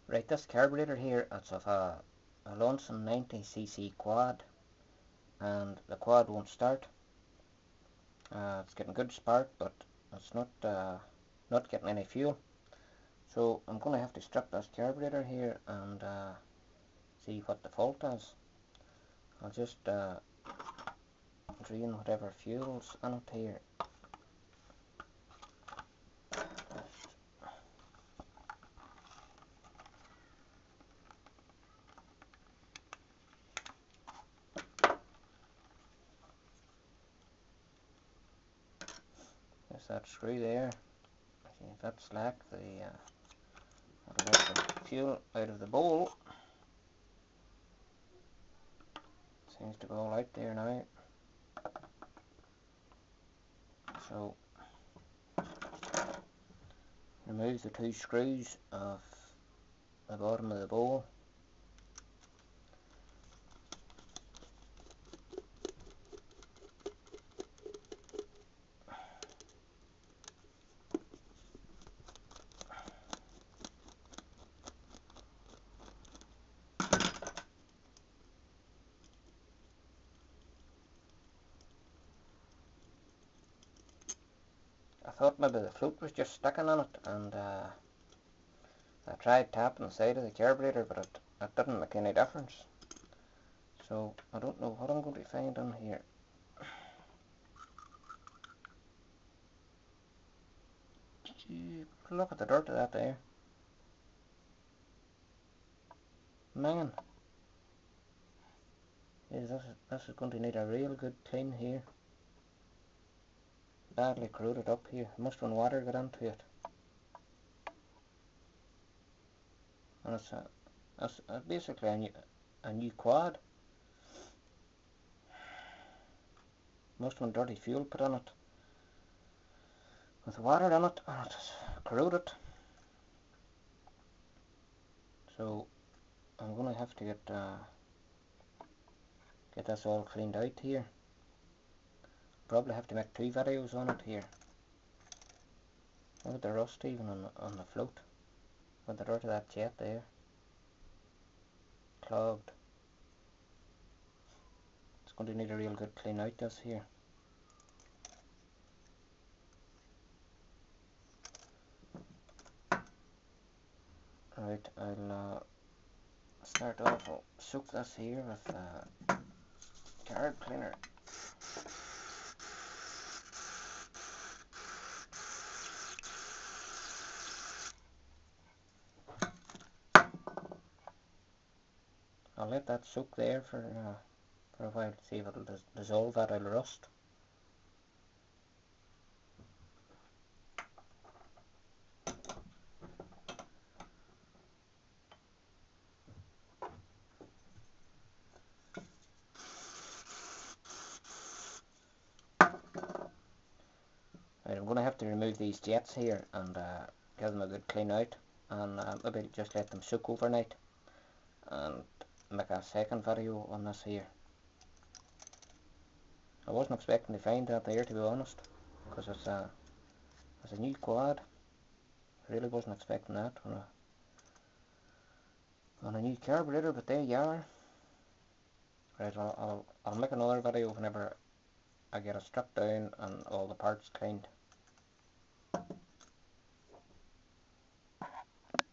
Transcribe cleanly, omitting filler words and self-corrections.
Right, this carburetor here, it's of a Loncin 90cc quad, and the quad won't start. It's getting good spark, but it's not getting any fuel. So I'm going to have to strip this carburetor here and see what the fault is. I'll just drain whatever fuel's in it here. There's that screw there. See if that's slack, that'll let the fuel out of the bowl. Seems to go all out there now. So remove the two screws off the bottom of the bowl. I thought maybe the float was just sticking on it, and I tried tapping the side of the carburetor, but it didn't make any difference. So I don't know what I'm going to find in here. Look at the dirt of that there. Man, this is going to need a real good clean here. Badly corroded up here. Must when water got into it. And it's basically a new quad. Must when dirty fuel put in it, with water in it, and it's corroded. So I'm going to have to get this all cleaned out here. Probably have to make 2 videos on it here. Look at the rust even on the float. With the dirt of that jet there. Clogged. It's going to need a real good clean out this here. Right, I'll start off, I'll soak this here with carb cleaner. I'll let that soak there for a while to see if it'll dissolve that oil rust. Right, I'm going to have to remove these jets here and give them a good clean out, and maybe just let them soak overnight and make a second video on this here. I wasn't expecting to find that there, to be honest, because it's a new quad. Really wasn't expecting that on a new carburetor, but there you are. Right, I'll make another video whenever I get it stripped down and all the parts cleaned.